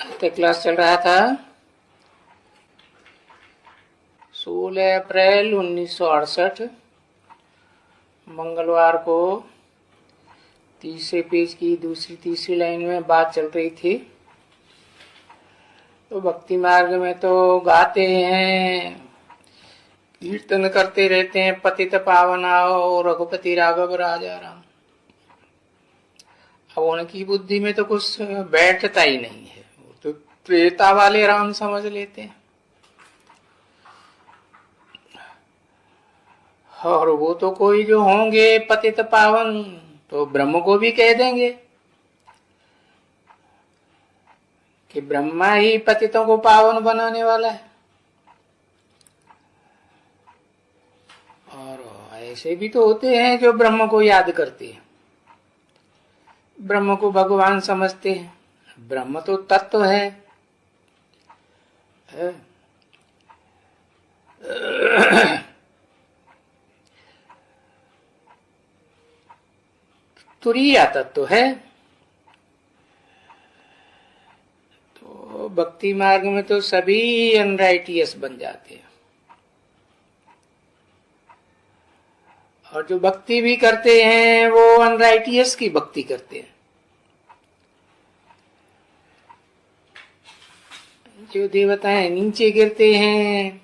तो क्लास चल रहा था 16 अप्रैल 1968 मंगलवार को। तीसरे पेज की तीसरी लाइन में बात चल रही थी। तो भक्ति मार्ग में तो गाते हैं, कीर्तन करते रहते हैं, पतित पावन आओ रघुपति राघव राजा राम। अब उनकी बुद्धि में तो कुछ बैठता ही नहीं है, वो तो त्रेता वाले राम समझ लेते हैं। और वो तो कोई जो होंगे पतित पावन तो ब्रह्म को भी कह देंगे कि ब्रह्मा ही पतितों को पावन बनाने वाला है। और ऐसे भी तो होते हैं जो ब्रह्म को याद करते हैं, ब्रह्म को भगवान समझते हैं। ब्रह्म तो तत्व है। तुरीय तत्व है। तो भक्ति मार्ग में तो सभी अनराइटियस बन जाते हैं, और जो भक्ति भी करते हैं वो अनराइटियस की भक्ति करते हैं। जो देवताएं नीचे गिरते हैं,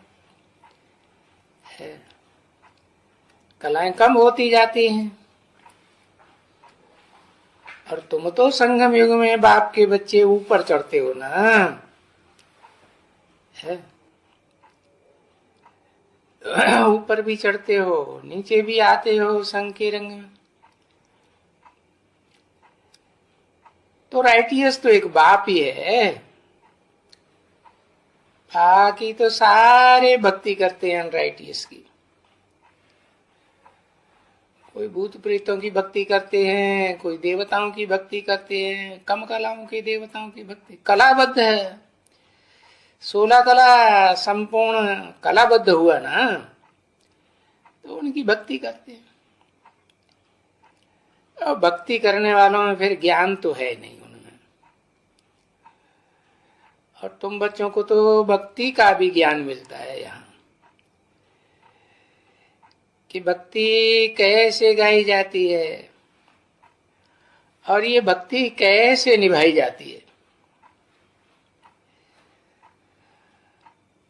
कलाएं कम होती जाती हैं। और तुम तो संगम युग में बाप के बच्चे ऊपर चढ़ते हो ना, है ऊपर भी चढ़ते हो, नीचे भी आते हो संग के रंग में। तो राइटियस तो एक बाप ही है, बाकी तो सारे भक्ति करते हैं अनराइटियस की। कोई भूत प्रेतों की भक्ति करते हैं, कोई देवताओं की भक्ति करते हैं, कम कलाओं के देवताओं की भक्ति। कलाबद्ध है, 16 कला संपूर्ण कलाबद्ध हुआ ना, तो उनकी भक्ति करते हैं। और भक्ति करने वालों में फिर ज्ञान तो है नहीं उनमें। और तुम बच्चों को तो भक्ति का भी ज्ञान मिलता है यहाँ, कि भक्ति कैसे गाई जाती है और ये भक्ति कैसे निभाई जाती है।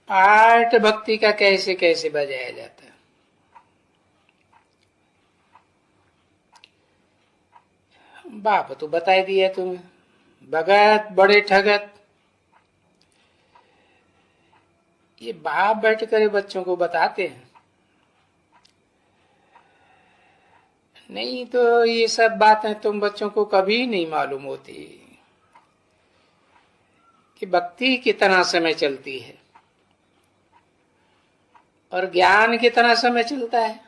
पाठ भक्ति का कैसे कैसे बजाया जाता है। बाप तो बता दिया तुम्हें, भगत बड़े ठगत। ये बाप बैठ कर बच्चों को बताते हैं, नहीं तो ये सब बातें तुम बच्चों को कभी नहीं मालूम होती कि भक्ति कितना समय चलती है और ज्ञान कितना समय चलता है।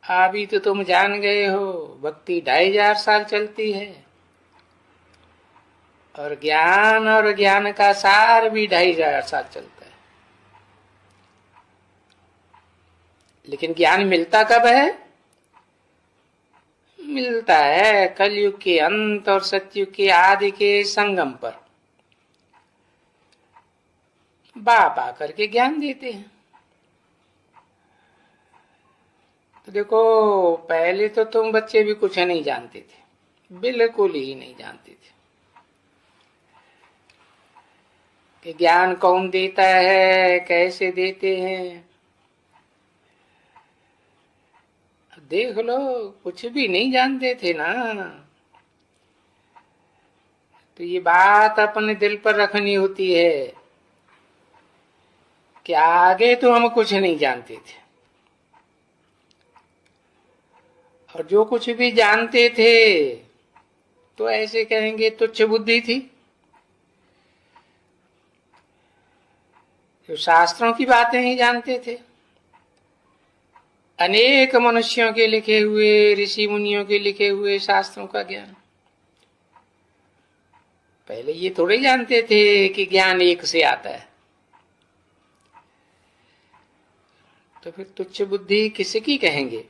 अभी तो तुम जान गए हो भक्ति 2500 साल चलती है, और ज्ञान का सार भी 2500 साल चलता है। लेकिन ज्ञान मिलता कब है? मिलता है कलयुग के अंत और सतयुग के आदि के संगम पर। बाप आकर के ज्ञान देते हैं। तो देखो, पहले तो तुम बच्चे भी कुछ नहीं जानते थे, बिल्कुल ही नहीं जानते थे कि ज्ञान कौन देता है, कैसे देते हैं। देख लो, कुछ भी नहीं जानते थे ना। तो ये बात अपने दिल पर रखनी होती है कि आगे तो हम कुछ नहीं जानते थे, और जो कुछ भी जानते थे तो ऐसे कहेंगे तुच्छ बुद्धि थी। जो शास्त्रों की बातें ही जानते थे, अनेक मनुष्यों के लिखे हुए, ऋषि मुनियों के लिखे हुए शास्त्रों का ज्ञान। पहले ये थोड़े जानते थे कि ज्ञान एक से आता है। तो फिर तुच्छ बुद्धि किसकी कहेंगे?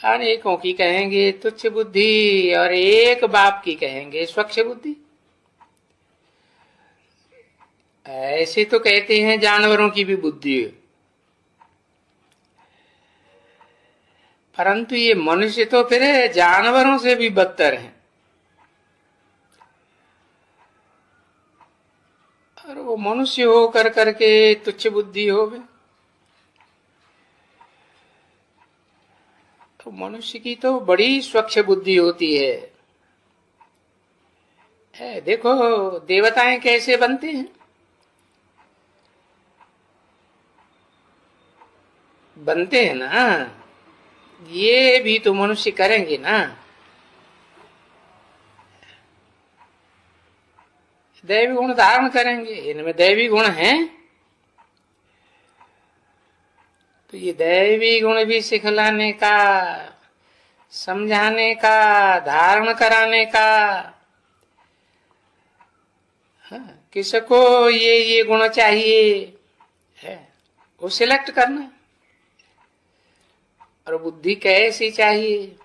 अनेकों की कहेंगे तुच्छ बुद्धि और एक बाप की कहेंगे स्वच्छ बुद्धि। ऐसे तो कहते हैं जानवरों की भी बुद्धि है, परंतु ये मनुष्य तो फिर जानवरों से भी बदतर हैं। और वो मनुष्य हो कर करके तुच्छ बुद्धि हो गए। तो मनुष्य की तो बड़ी स्वच्छ बुद्धि होती है। देखो देवताएं कैसे बनते हैं, बनते हैं ना, ये भी तो मनुष्य करेंगे ना। दैवी गुण धारण करेंगे, इनमें दैवी गुण हैं, तो ये दैवी गुण भी सिखलाने का, समझाने का, धारण कराने का। हाँ, किसको ये गुण चाहिए है वो सिलेक्ट करना, और बुद्धि कैसी चाहिए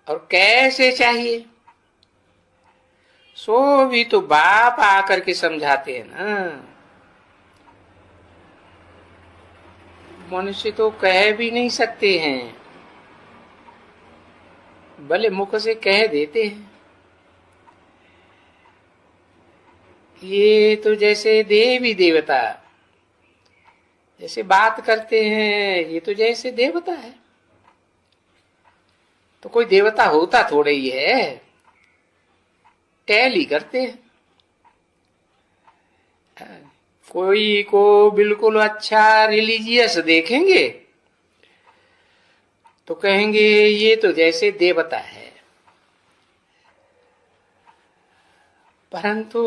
और कैसे चाहिए, सो भी तो बाप आकर के समझाते हैं ना। मनुष्य तो कह भी नहीं सकते हैं, भले मुख से कह देते हैं। ये तो जैसे देवी देवता जैसे बात करते हैं, ये तो जैसे देवता है। तो कोई देवता होता थोड़े ही है, टैली करते हैं। कोई को बिल्कुल अच्छा रिलीजियस देखेंगे तो कहेंगे ये तो जैसे देवता है, परंतु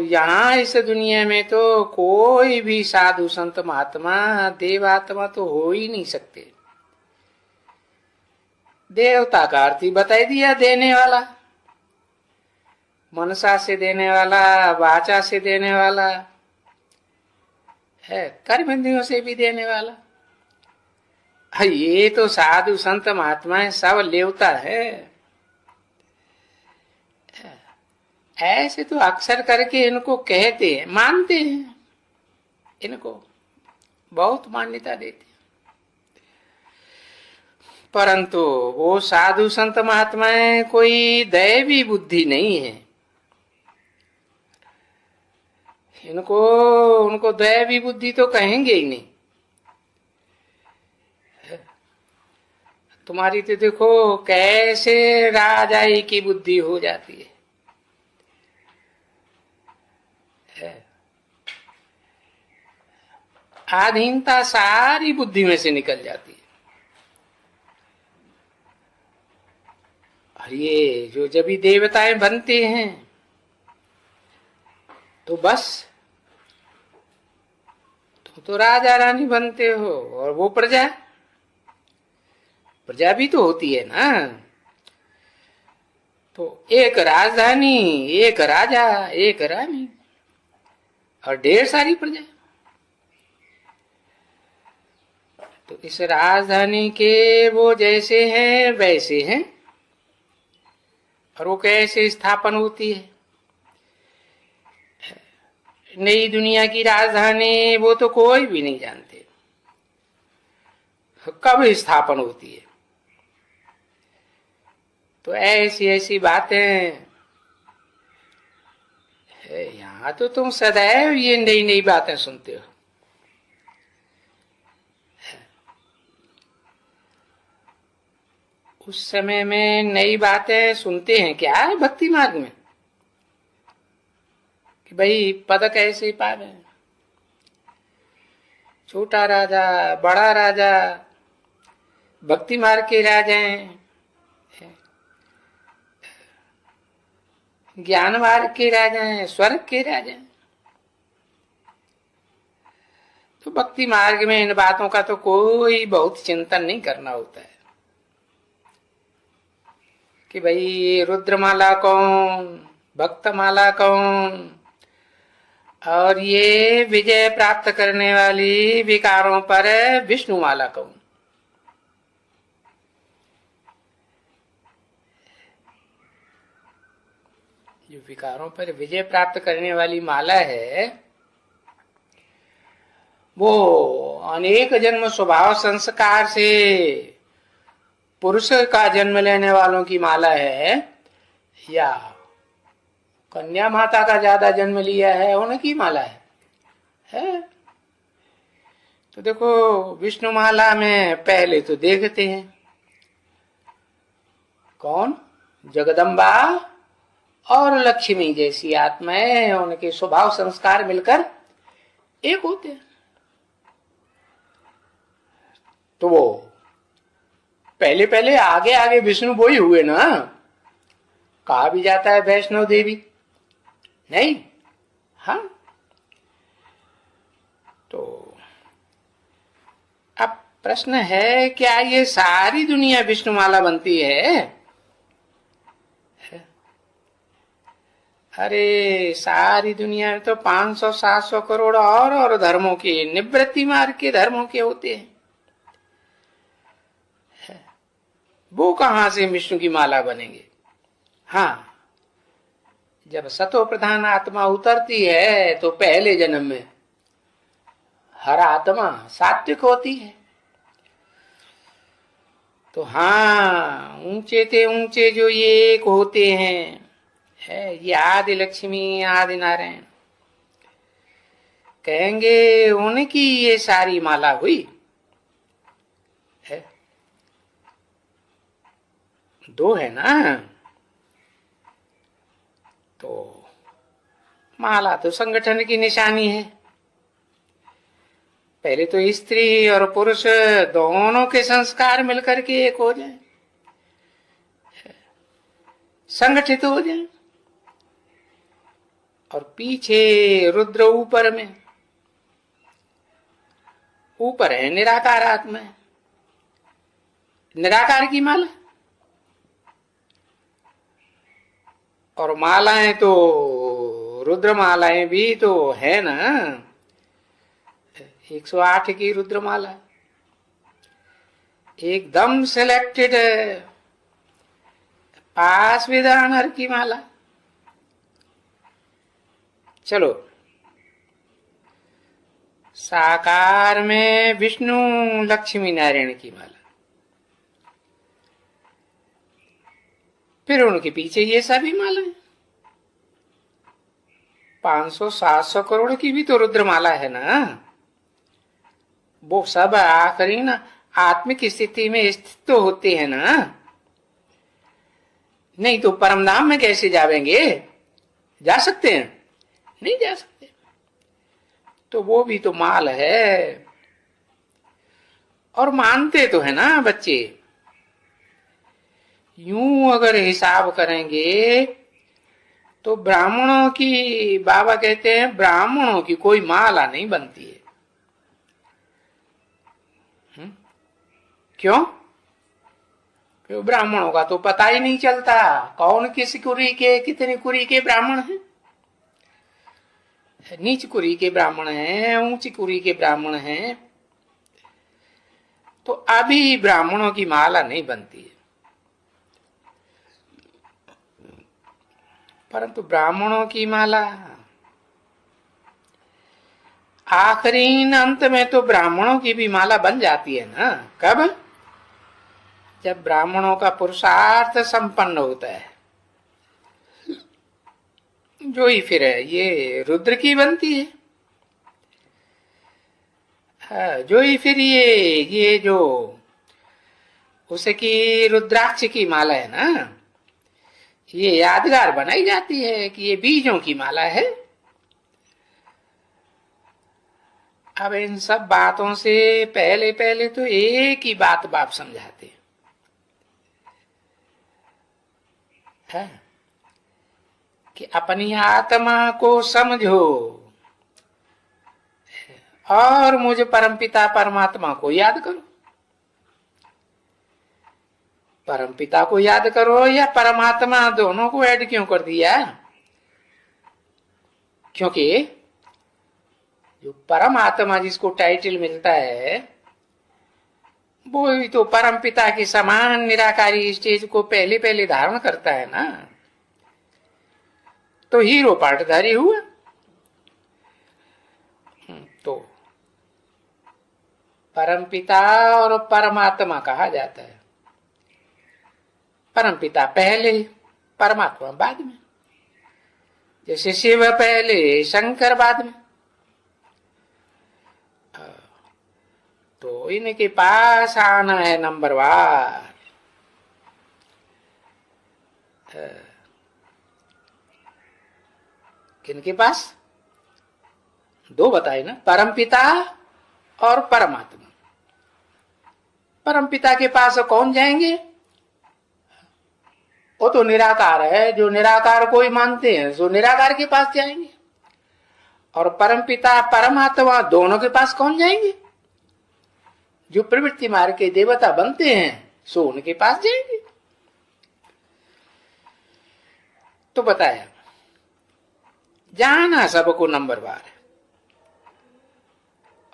यहाँ इस दुनिया में तो कोई भी साधु संत महात्मा देवात्मा तो हो ही नहीं सकते। देवता का अर्थ ही बताई दिया, देने वाला, मनसा से देने वाला, वाचा से देने वाला है, कर्मेंद्रियों से भी देने वाला। ये तो साधु संत महात्मा सब लेवता है। ऐसे तो अक्सर करके इनको कहते हैं, मानते हैं, इनको बहुत मान्यता देते हैं, परंतु वो साधु संत महात्माएं कोई दैवी बुद्धि नहीं है। उनको दैवी बुद्धि तो कहेंगे ही नहीं। तुम्हारी तो देखो कैसे राजाई की बुद्धि हो जाती है। आधीनता सारी बुद्धि में से निकल जाती है। और ये जो जब भी देवताएं बनते हैं तो बस तुम तो राजा रानी बनते हो, और वो प्रजा भी तो होती है ना। तो एक राजधानी, एक राजा, एक रानी और ढेर सारी प्रजा। तो इस राजधानी के वो जैसे हैं वैसे हैं, और वो कैसे स्थापन होती है। नई दुनिया की राजधानी वो तो कोई भी नहीं जानते कब स्थापन होती है। तो ऐसी ऐसी बातें यहाँ तो तुम सदैव ये नई नई बातें सुनते हो। उस समय में नई बातें सुनते हैं क्या भक्ति मार्ग में, कि भाई पद कैसे पावे, छोटा राजा, बड़ा राजा, भक्ति मार्ग के राजा हैं, ज्ञान मार्ग के राजा हैं, स्वर्ग के राजा हैं। तो भक्ति मार्ग में इन बातों का तो कोई बहुत चिंतन नहीं करना होता है कि भाई रुद्रमाला कौन, भक्तमाला कौन, और ये विजय प्राप्त करने वाली विकारों पर विष्णुमाला कौन। जो विकारों पर विजय प्राप्त करने वाली माला है, वो अनेक जन्म स्वभाव संस्कार से पुरुष का जन्म लेने वालों की माला है, या कन्या माता का ज्यादा जन्म लिया है उनकी माला है? तो देखो, विष्णु माला में पहले तो देखते हैं कौन, जगदम्बा और लक्ष्मी जैसी आत्माएं, उनके स्वभाव संस्कार मिलकर एक होते हैं। तो वो पहले पहले आगे आगे विष्णु वो ही हुए ना। कहा भी जाता है वैष्णव देवी, नहीं? हाँ, तो अब प्रश्न है, क्या ये सारी दुनिया विष्णुमाला बनती है? अरे सारी दुनिया में तो 500-700 करोड़ और धर्मों के, निवृत्ति मार्ग के धर्मों के होते हैं। वो कहां से विष्णु की माला बनेंगे? हाँ, जब सतो प्रधान आत्मा उतरती है तो पहले जन्म में हर आत्मा सात्विक होती है। तो हाँ, ऊंचे थे ऊंचे जो ये एक होते हैं, है ये आदि लक्ष्मी आदि नारायण, कहेंगे उनकी ये सारी माला हुई है। दो है ना, तो माला तो संगठन की निशानी है। पहले तो स्त्री और पुरुष दोनों के संस्कार मिलकर के एक हो जाए, संगठित हो जाए, और पीछे रुद्र ऊपर में, ऊपर है निराकार आत्मा, निराकार की माला। और मालाएं तो रुद्र मालाएं भी तो है ना, 108 की रुद्र माला एकदम सिलेक्टेड है, पास विधानर की माला। चलो, साकार में विष्णु लक्ष्मी नारायण की माला, फिर उनके पीछे ये सभी माला है। 500-700 करोड़ की भी तो रुद्र माला है ना। वो सब आखिरी ना आत्मिक स्थिति में स्थित तो होते हैं ना, नहीं तो परम धाम में कैसे जावेंगे? जा सकते हैं? नहीं जा सकते। तो वो भी तो माल है, और मानते तो है ना बच्चे। यूं अगर हिसाब करेंगे तो ब्राह्मणों की, बाबा कहते हैं ब्राह्मणों की कोई माला नहीं बनती है। क्यों? क्यों? ब्राह्मणों का तो पता ही नहीं चलता कौन किस कुरी के, कितनी कुरी के ब्राह्मण हैं। नीच कुरी के ब्राह्मण हैं, ऊंची कुरी के ब्राह्मण हैं, तो अभी ब्राह्मणों की माला नहीं बनती है। परंतु ब्राह्मणों की माला आखिरी अंत में तो ब्राह्मणों की भी माला बन जाती है ना। कब? जब ब्राह्मणों का पुरुषार्थ संपन्न होता है, जो ही फिर है ये रुद्र की बनती है। जो ही फिर ये जो उसकी रुद्राक्ष की माला है ना, ये यादगार बनाई जाती है कि ये बीजों की माला है। अब इन सब बातों से पहले पहले तो एक ही बात बाप समझाते हैं कि अपनी आत्मा को समझो और मुझे परमपिता परमात्मा को याद करो। परमपिता को याद करो या परमात्मा, दोनों को ऐड क्यों कर दिया? क्योंकि जो परमात्मा जिसको टाइटल मिलता है वो ही तो परमपिता के समान निराकारी स्टेज को पहले पहले धारण करता है ना। तो हीरो पाटधारी हुआ। तो परमपिता और परमात्मा कहा जाता है। परमपिता पहले, परमात्मा बाद में। जैसे शिव पहले, शंकर बाद में। तो इनके पास आना है नंबरवार। किनके पास? दो बताए ना, परमपिता और परमात्मा। परमपिता के पास कौन जाएंगे? वो तो निराकार है, जो निराकार को ही मानते हैं जो निराकार के पास जाएंगे। और परमपिता परमात्मा दोनों के पास कौन जाएंगे? जो प्रवृत्ति मार्ग के देवता बनते हैं सो उनके पास जाएंगे। तो बताया जाना सबको नंबरवार है।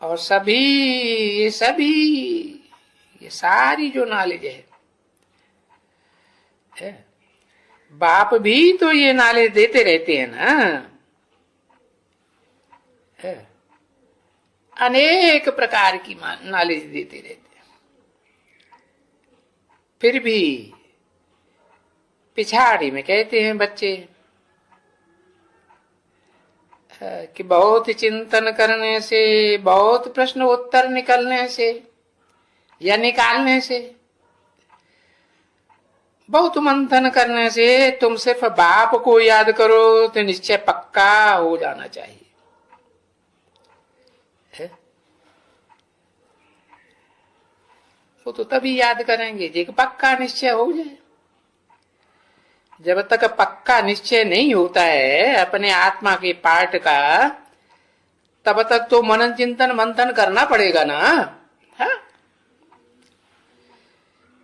और ये सारी जो नॉलेज है, बाप भी तो ये नॉलेज देते रहते हैं ना। अनेक प्रकार की नॉलेज देते रहते हैं। फिर भी पिछाड़ी में कहते हैं बच्चे कि बहुत चिंतन करने से, बहुत प्रश्न उत्तर निकलने से या निकालने से, बहुत मंथन करने से तुम सिर्फ बाप को याद करो तो निश्चय पक्का हो जाना चाहिए। है? वो तो तभी याद करेंगे जब पक्का निश्चय हो जाए। जब तक पक्का निश्चय नहीं होता है अपने आत्मा के पार्ट का, तब तक तो मनन चिंतन मंथन करना पड़ेगा ना। हा?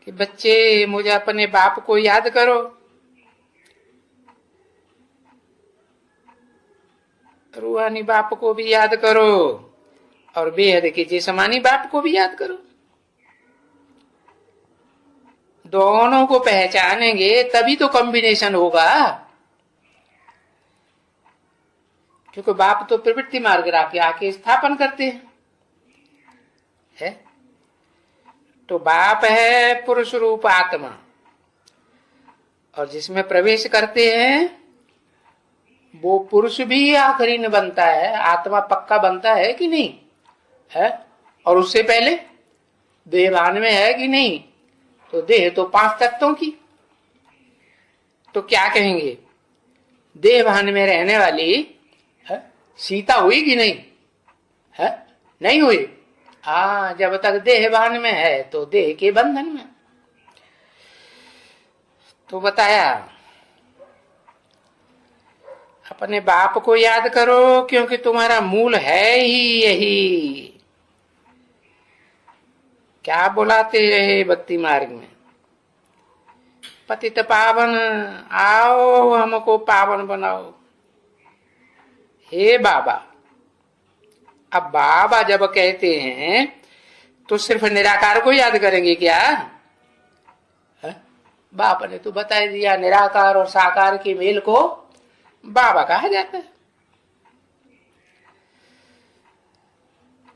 कि बच्चे मुझे अपने बाप को याद करो, रूहानी बाप को भी याद करो और बेहद के जिस्मानी बाप को भी याद करो। दोनों को पहचानेंगे तभी तो कॉम्बिनेशन होगा। क्योंकि बाप तो प्रवृत्ति मार्ग राके आके स्थापन करते हैं। है? तो बाप है पुरुष रूप आत्मा, और जिसमें प्रवेश करते हैं वो पुरुष भी आखिरी में बनता है। आत्मा पक्का बनता है कि नहीं है? और उससे पहले देहभान में है कि नहीं? तो देह तो 5 तत्वों की। तो क्या कहेंगे? देहभान में रहने वाली है? सीता हुई कि नहीं है? नहीं हुई। जब तक देहभान में है तो देह के बंधन में। तो बताया अपने बाप को याद करो, क्योंकि तुम्हारा मूल है ही यही। क्या बुलाते रहे भक्ति मार्ग में? पतित पावन आओ हमको पावन बनाओ। हे बाबा। अब बाबा जब कहते हैं तो सिर्फ निराकार को याद करेंगे क्या? बाबा ने तो बता दिया निराकार और साकार के मेल को बाबा कहा जाता है।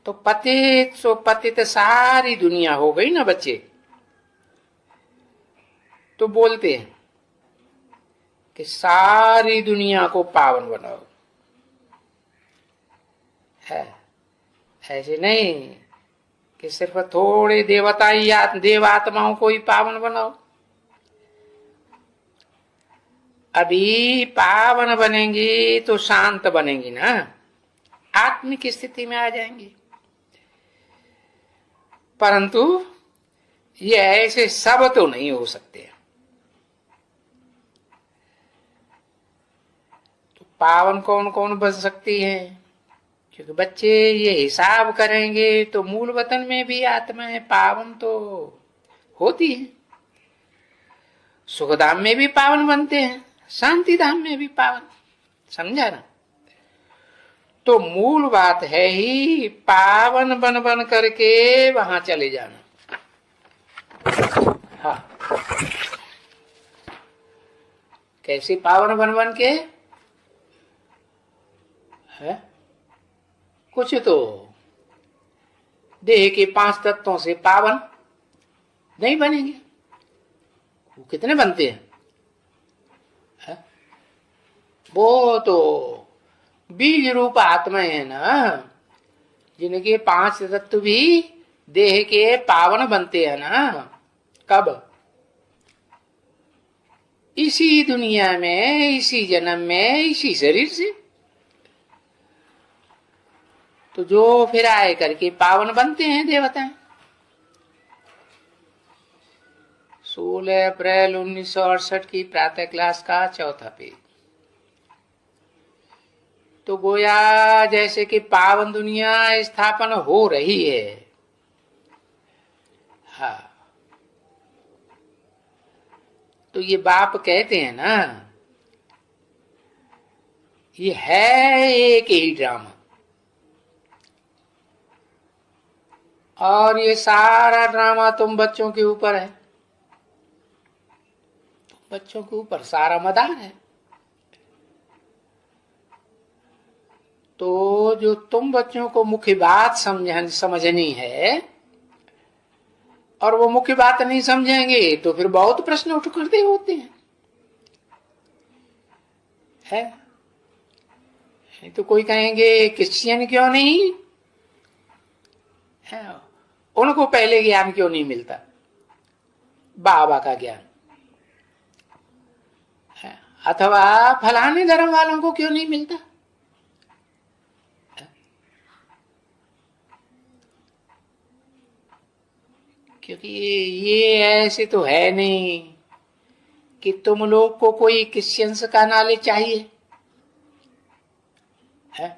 तो पतित सारी दुनिया हो गई ना बच्चे। तो बोलते हैं कि सारी दुनिया को पावन बनाओ। है ऐसे नहीं कि सिर्फ थोड़े देवात्माओं को ही पावन बनाओ। अभी पावन बनेंगी तो शांत बनेंगी ना, आत्मिक स्थिति में आ जाएंगी। परंतु ये ऐसे सब तो नहीं हो सकते। तो पावन कौन कौन बन सकती है? क्योंकि बच्चे ये हिसाब करेंगे तो मूल वतन में भी आत्माएं पावन तो होती है, सुखधाम में भी पावन बनते हैं, शांति धाम में भी पावन। समझा ना? तो मूल बात है ही पावन बन बन करके वहां चले जाना। हाँ, कैसे पावन बन बन के? है? कुछ तो देह के 5 तत्वों से पावन नहीं बनेंगे। वो कितने बनते हैं? है? वो तो बीज रूप आत्माएं है ना, जिनके 5 तत्व भी देह के पावन बनते हैं ना। कब? इसी दुनिया में, इसी जन्म में, इसी शरीर से। तो जो फिर आए करके पावन बनते हैं देवताएं। 16 अप्रैल 1968 की प्रातः क्लास का 4था पेज। तो गोया जैसे कि पावन दुनिया स्थापन हो रही है। हाँ, तो ये बाप कहते हैं ना, ये है एक ही ड्रामा, और ये सारा ड्रामा तुम बच्चों के ऊपर है। बच्चों के ऊपर सारा मदार है। तो जो तुम बच्चों को मुख्य बात समझनी है, और वो मुख्य बात नहीं समझेंगे तो फिर बहुत प्रश्न उठ करते होते हैं। है? तो कोई कहेंगे क्रिश्चियन क्यों नहीं है? उनको पहले ज्ञान क्यों नहीं मिलता, बाबा का ज्ञान है? अथवा फलाने धर्म वालों को क्यों नहीं मिलता? क्योंकि ये ऐसे तो है नहीं कि तुम लोग को कोई क्रिश्चियंस का नॉलेज चाहिए, है?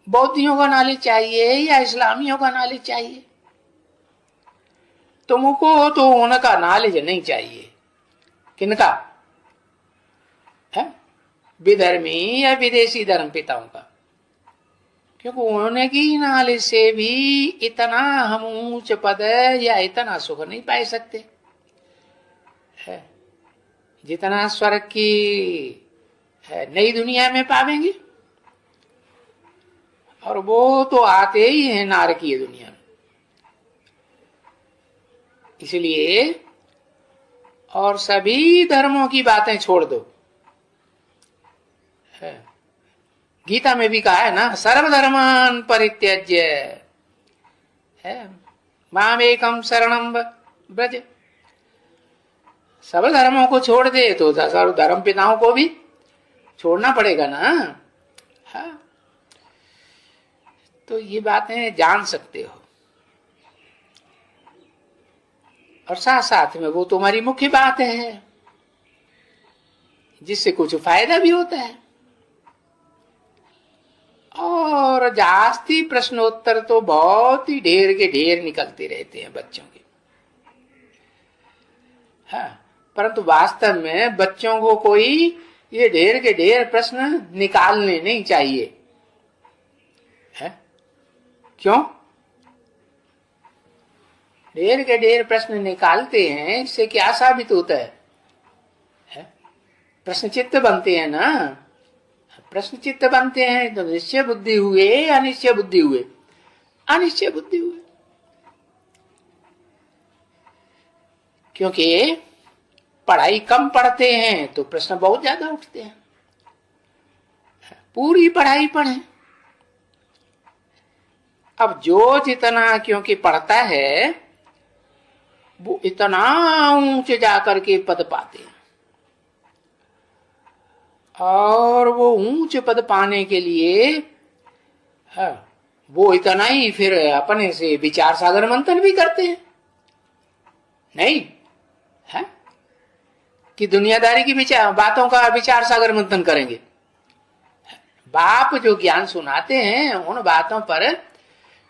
बौद्धियों का नॉलेज चाहिए या इस्लामियों का नॉलेज चाहिए? तुमको तो उनका नॉलेज नहीं चाहिए। किनका? है? विधर्मी या विदेशी धर्म पिताओं का। क्योंकि उनकी नॉलेज से भी इतना हम ऊंच पद या इतना सुख नहीं पा सकते है जितना स्वर्ग की नई दुनिया में पावेंगे। और वो तो आते ही हैं नारकीय दुनिया में। इसलिए और सभी धर्मों की बातें छोड़ दो। गीता में भी कहा है ना, सर्वधर्मान परित्यज्य है मामेकम शरणम व्रज। सब धर्मों को छोड़ दे तो धर्म पिताओं को भी छोड़ना पड़ेगा ना। हाँ, तो ये बातें जान सकते हो। और साथ साथ में वो तुम्हारी मुख्य बात है जिससे कुछ फायदा भी होता है। और जास्ती प्रश्नोत्तर तो बहुत ही ढेर के ढेर निकलते रहते हैं बच्चों के। हाँ, परंतु वास्तव में बच्चों को कोई ये ढेर के ढेर प्रश्न निकालने नहीं चाहिए है? क्यों? ढेर के ढेर प्रश्न निकालते हैं, इससे क्या साबित होता है? प्रश्न चित्त बनते हैं ना। प्रश्न चित्त बनते हैं तो निश्चय बुद्धि हुए, अनिश्चय बुद्धि हुए, अनिश्चय बुद्धि हुए। क्योंकि पढ़ाई कम पढ़ते हैं तो प्रश्न बहुत ज्यादा उठते हैं। पूरी पढ़ाई पढ़े। अब जो जितना क्योंकि पढ़ता है वो इतना ऊंचे जाकर के पद पाते हैं। और वो ऊंचे पद पाने के लिए वो इतना ही फिर अपने से विचार सागर मंथन भी करते हैं। नहीं है कि दुनियादारी की बातों का विचार सागर मंथन करेंगे। बाप जो ज्ञान सुनाते हैं उन बातों पर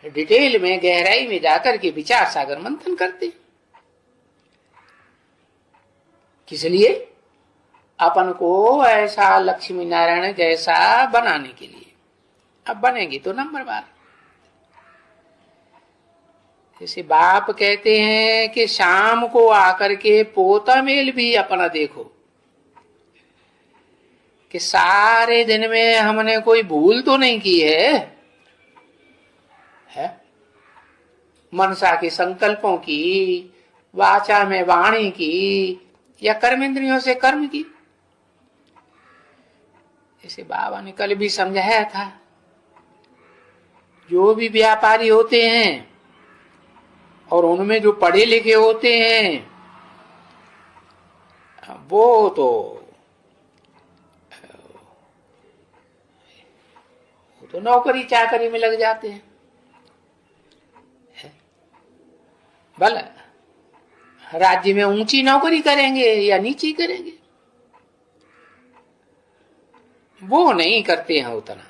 डिटेल में गहराई में जाकर के विचार सागर मंथन करते हैं। किस लिए? अपन को ऐसा लक्ष्मी नारायण जैसा बनाने के लिए। अब बनेंगे तो नंबर बार। जैसे बाप कहते हैं कि शाम को आकर के पोता मेल भी अपना देखो कि सारे दिन में हमने कोई भूल तो नहीं की है? मनसा के संकल्पों की, वाचा में वाणी की, या कर्मेंद्रियों से कर्म की। जैसे बाबा ने कल भी समझाया था, जो भी व्यापारी होते हैं और उनमें जो पढ़े लिखे होते हैं, वो तो नौकरी चाकरी में लग जाते हैं। भला राज्य में ऊंची नौकरी करेंगे या नीची करेंगे, वो नहीं करते हैं उतना।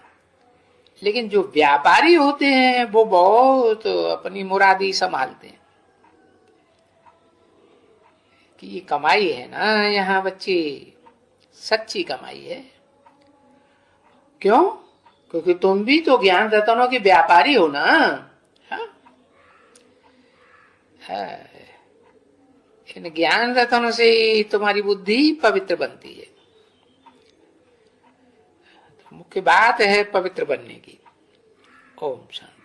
लेकिन जो व्यापारी होते हैं वो बहुत अपनी मुरादी संभालते हैं कि ये कमाई है ना यहाँ बच्चे, सच्ची कमाई है। क्यों? क्योंकि तुम भी तो ज्ञान रतनों के व्यापारी हो ना। इन ज्ञान रतनों से ही तुम्हारी बुद्धि पवित्र बनती है। मुख्य बात है पवित्र बनने की। ओम शांति।